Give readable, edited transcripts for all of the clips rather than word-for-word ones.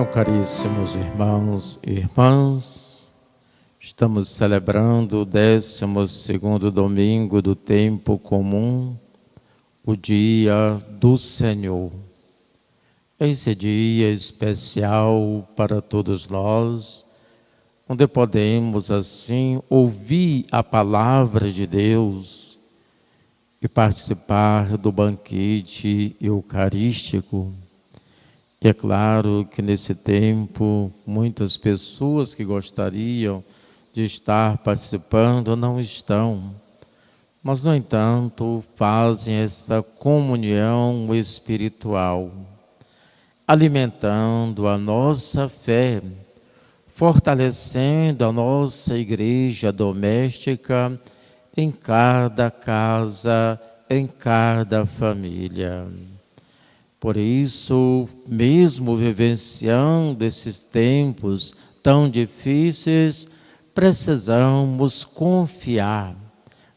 Então, caríssimos irmãos e irmãs, estamos celebrando o 12º domingo do tempo comum, o dia do Senhor. Esse dia especial para todos nós, onde podemos assim ouvir a palavra de Deus e participar do banquete eucarístico. E é claro que nesse tempo, muitas pessoas que gostariam de estar participando não estão, mas, no entanto, fazem esta comunhão espiritual, alimentando a nossa fé, fortalecendo a nossa igreja doméstica em cada casa, em cada família. Por isso, mesmo vivenciando esses tempos tão difíceis, precisamos confiar,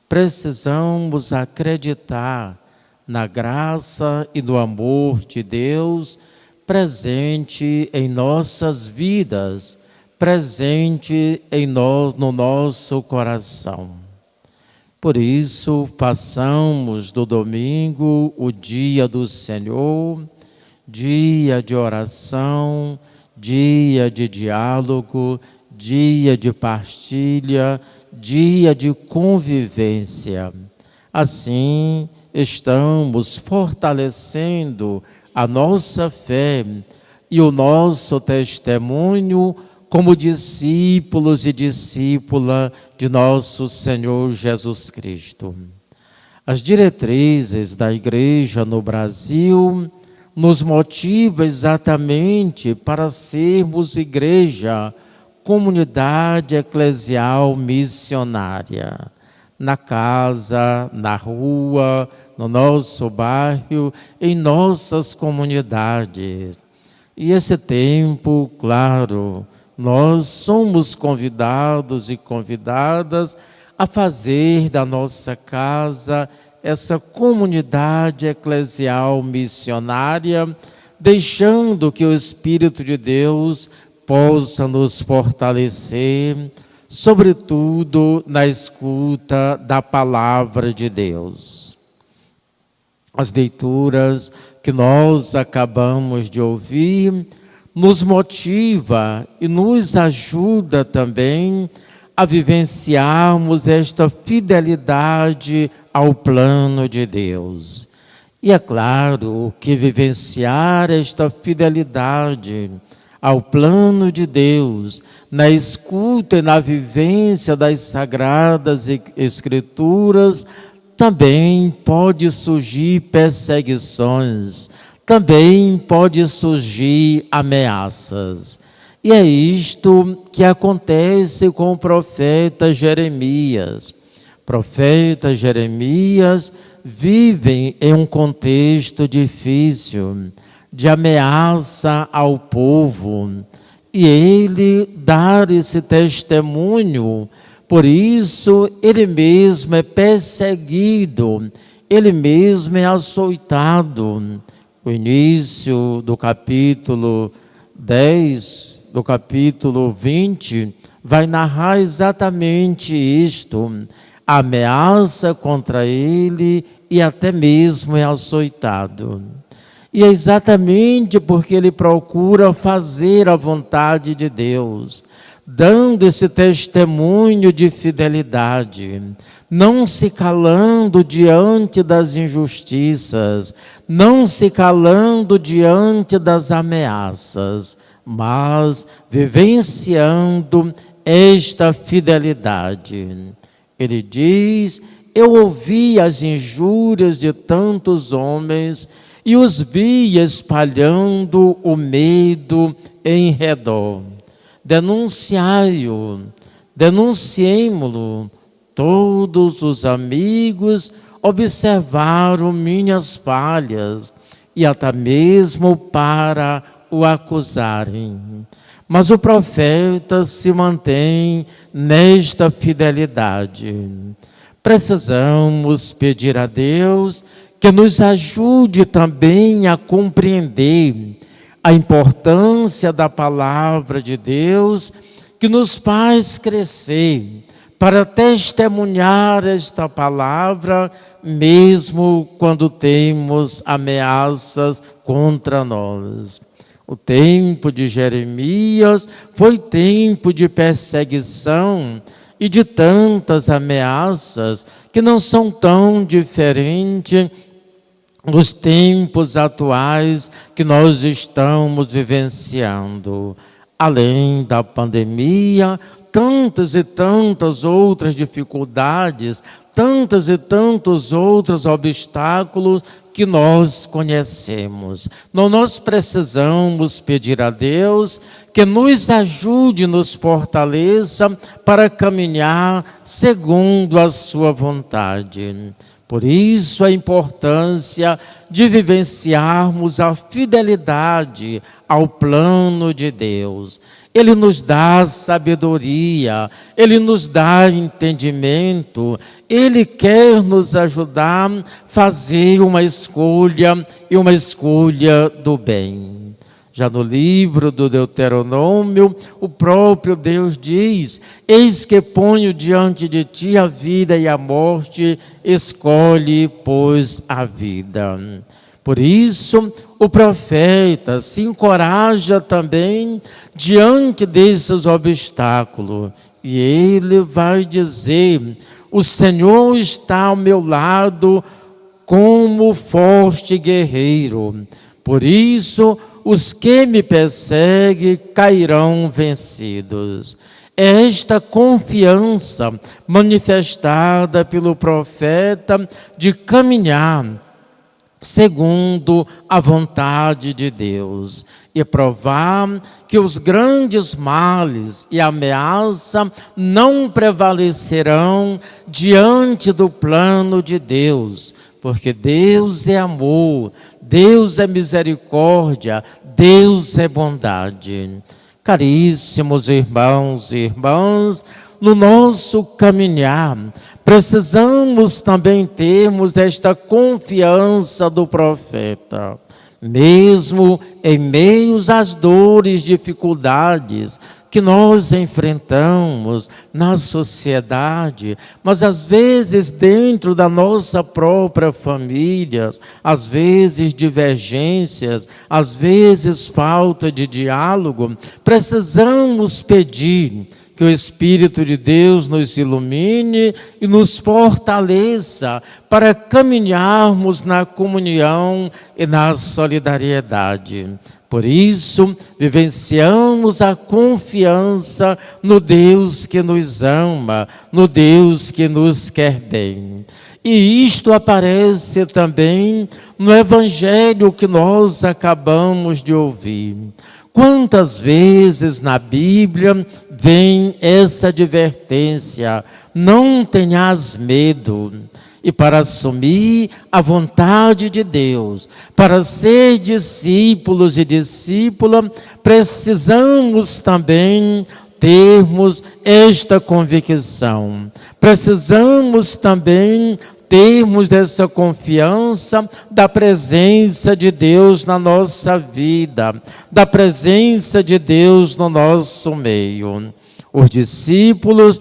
precisamos acreditar na graça e no amor de Deus presente em nossas vidas, presente no nosso coração. Por isso, façamos do domingo o dia do Senhor, dia de oração, dia de diálogo, dia de partilha, dia de convivência. Assim, estamos fortalecendo a nossa fé e o nosso testemunho como discípulos e discípula de nosso Senhor Jesus Cristo. As diretrizes da Igreja no Brasil nos motivam exatamente para sermos igreja, comunidade eclesial missionária, na casa, na rua, no nosso bairro, em nossas comunidades. E esse tempo, claro, nós somos convidados e convidadas a fazer da nossa casa essa comunidade eclesial missionária, deixando que o Espírito de Deus possa nos fortalecer, sobretudo na escuta da palavra de Deus. As leituras que nós acabamos de ouvir nos motiva e nos ajuda também a vivenciarmos esta fidelidade ao plano de Deus. E é claro que vivenciar esta fidelidade ao plano de Deus, na escuta e na vivência das Sagradas Escrituras, também pode surgir perseguições, também pode surgir ameaças. E é isto que acontece com o profeta Jeremias. O profeta Jeremias vive em um contexto difícil, de ameaça ao povo. E ele dá esse testemunho, por isso ele mesmo é perseguido, ele mesmo é açoitado. O início do capítulo 10, do capítulo 20, vai narrar exatamente isto, a ameaça contra ele e até mesmo é açoitado. E é exatamente porque ele procura fazer a vontade de Deus, dando esse testemunho de fidelidade, não se calando diante das injustiças, não se calando diante das ameaças, mas vivenciando esta fidelidade. Ele diz: eu ouvi as injúrias de tantos homens e os vi espalhando o medo em redor. Denunciai-o, denunciemo-lo. Todos os amigos observaram minhas falhas e até mesmo para o acusarem. Mas o profeta se mantém nesta fidelidade. Precisamos pedir a Deus que nos ajude também a compreender a importância da palavra de Deus que nos faz crescer para testemunhar esta palavra, mesmo quando temos ameaças contra nós. O tempo de Jeremias foi tempo de perseguição e de tantas ameaças que não são tão diferentes dos tempos atuais que nós estamos vivenciando. Além da pandemia, tantas e tantas outras dificuldades, tantas e tantos outros obstáculos que nós conhecemos. Então, nós precisamos pedir a Deus que nos ajude, nos fortaleça para caminhar segundo a sua vontade. Por isso a importância de vivenciarmos a fidelidade ao plano de Deus. Ele nos dá sabedoria, Ele nos dá entendimento, Ele quer nos ajudar a fazer uma escolha e uma escolha do bem. Já no livro do Deuteronômio, o próprio Deus diz: eis que ponho diante de ti a vida e a morte, escolhe, pois, a vida. Por isso, o profeta se encoraja também diante desses obstáculos. E ele vai dizer: o Senhor está ao meu lado como forte guerreiro. Por isso, os que me perseguem cairão vencidos. Esta confiança manifestada pelo profeta de caminhar segundo a vontade de Deus e provar que os grandes males e ameaça não prevalecerão diante do plano de Deus, porque Deus é amor, Deus é misericórdia, Deus é bondade. Caríssimos irmãos e irmãs, no nosso caminhar, precisamos também termos esta confiança do profeta. Mesmo em meio às dores, dificuldades que nós enfrentamos na sociedade, mas às vezes dentro da nossa própria família, às vezes divergências, às vezes falta de diálogo, precisamos pedir que o Espírito de Deus nos ilumine e nos fortaleça para caminharmos na comunhão e na solidariedade. Por isso, vivenciamos a confiança no Deus que nos ama, no Deus que nos quer bem. E isto aparece também no Evangelho que nós acabamos de ouvir. Quantas vezes na Bíblia vem essa advertência: não tenhas medo. E para assumir a vontade de Deus, para ser discípulos e discípula, precisamos também termos esta convicção. Precisamos também termos dessa confiança da presença de Deus na nossa vida, da presença de Deus no nosso meio. Os discípulos,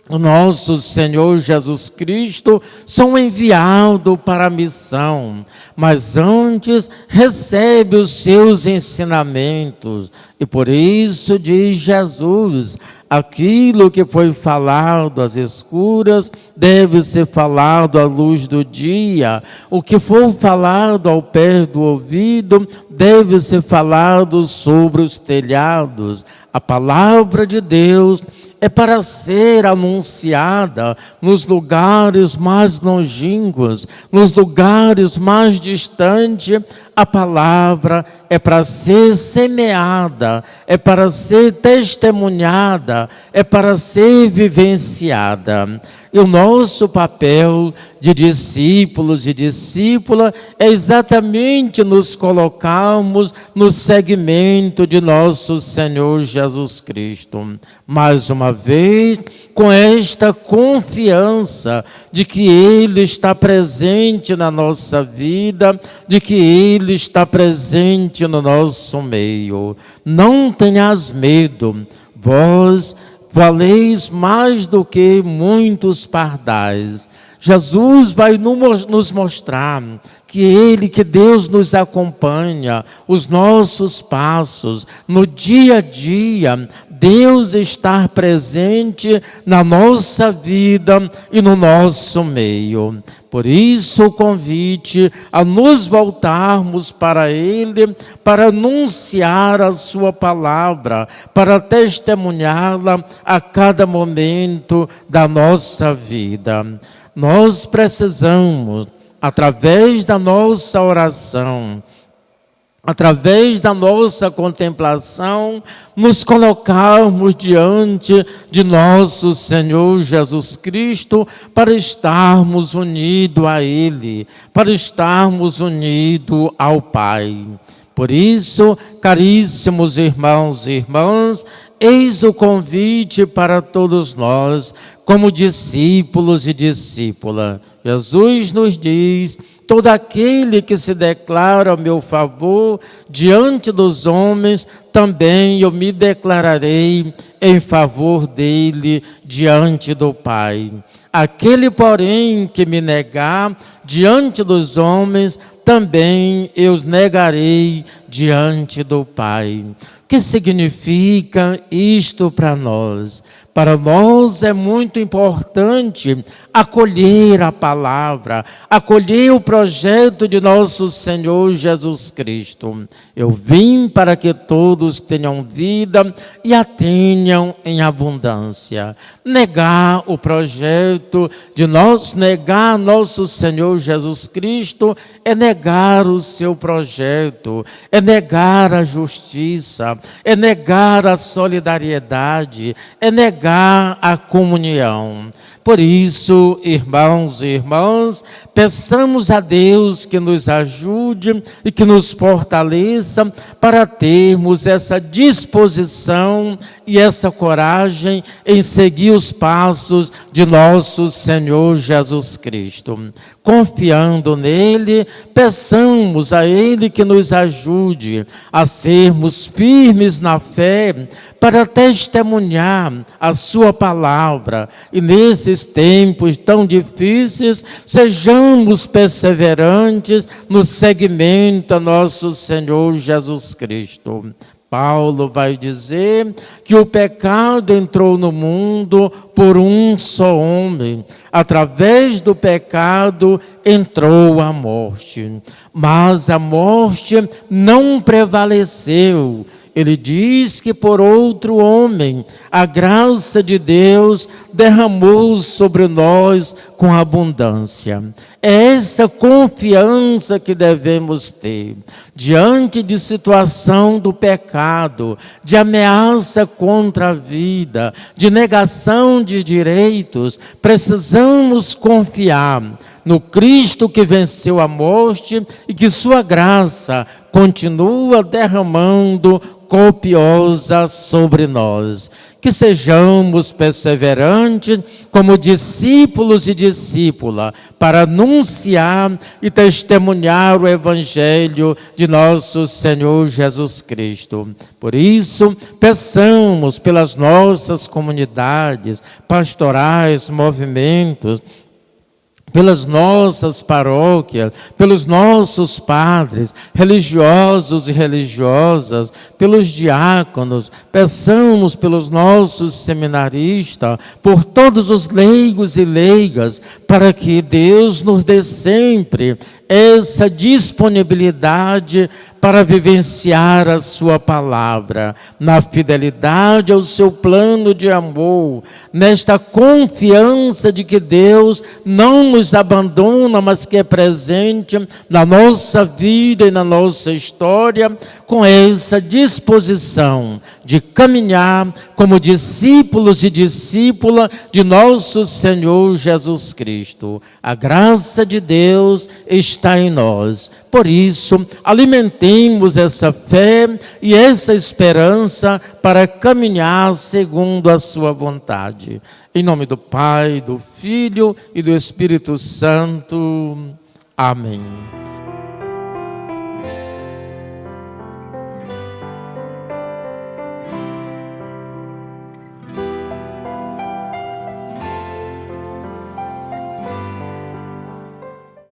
o nosso Senhor Jesus Cristo, são enviados para a missão, mas antes recebe os seus ensinamentos. E por isso diz Jesus: aquilo que foi falado às escuras deve ser falado à luz do dia. O que for falado ao pé do ouvido deve ser falado sobre os telhados. A palavra de Deus é para ser anunciada nos lugares mais longínquos, nos lugares mais distantes. A palavra é para ser semeada, é para ser testemunhada, é para ser vivenciada. E o nosso papel de discípulos e discípula é exatamente nos colocarmos no segmento de nosso Senhor Jesus Cristo. Mais uma vez, com esta confiança de que Ele está presente na nossa vida, de que Ele está presente no nosso meio. Não tenhas medo, vós valeis mais do que muitos pardais. Jesus vai nos mostrar que Ele, que Deus nos acompanha, os nossos passos, no dia a dia, Deus está presente na nossa vida e no nosso meio. Por isso o convite a nos voltarmos para Ele, para anunciar a Sua palavra, para testemunhá-la a cada momento da nossa vida. Nós precisamos, através da nossa oração, através da nossa contemplação, nos colocarmos diante de nosso Senhor Jesus Cristo para estarmos unidos a Ele, para estarmos unidos ao Pai. Por isso, caríssimos irmãos e irmãs, eis o convite para todos nós, como discípulos e discípulas. Jesus nos diz: todo aquele que se declara a meu favor diante dos homens, também eu me declararei em favor dele diante do Pai. Aquele, porém, que me negar diante dos homens, também eu os negarei diante do Pai. O que significa isto para nós? Para nós é muito importante acolher a palavra, acolher o projeto de nosso Senhor Jesus Cristo. Eu vim para que todos tenham vida e a tenham em abundância. Negar o projeto de negar nosso Senhor Jesus Cristo é negar o seu projeto, é negar a justiça, é negar a solidariedade, é negar a comunhão. Por isso, irmãos e irmãs, peçamos a Deus que nos ajude e que nos fortaleça para termos essa disposição e essa coragem em seguir os passos de nosso Senhor Jesus Cristo. Confiando nele, peçamos a Ele que nos ajude a sermos firmes na fé para testemunhar a sua palavra. E nesses tempos tão difíceis, sejamos perseverantes no seguimento a nosso Senhor Jesus Cristo. Paulo vai dizer que o pecado entrou no mundo por um só homem. Através do pecado entrou a morte. Mas a morte não prevaleceu. Ele diz que por outro homem a graça de Deus derramou sobre nós com abundância. É essa confiança que devemos ter. Diante de situação do pecado, de ameaça contra a vida, de negação de direitos, precisamos confiar no Cristo que venceu a morte e que sua graça continua derramando copiosa sobre nós. Que sejamos perseverantes como discípulos e discípulas para anunciar e testemunhar o Evangelho de nosso Senhor Jesus Cristo. Por isso, peçamos pelas nossas comunidades, pastorais, movimentos, pelas nossas paróquias, pelos nossos padres, religiosos e religiosas, pelos diáconos, peçamos pelos nossos seminaristas, por todos os leigos e leigas, para que Deus nos dê sempre essa disponibilidade para vivenciar a sua palavra, na fidelidade ao seu plano de amor, nesta confiança de que Deus não nos abandona, mas que é presente na nossa vida e na nossa história, com essa disposição de caminhar como discípulos e discípulas de nosso Senhor Jesus Cristo. A graça de Deus esteja está em nós. Por isso, alimentemos essa fé e essa esperança para caminhar segundo a sua vontade. Em nome do Pai, do Filho e do Espírito Santo. Amém.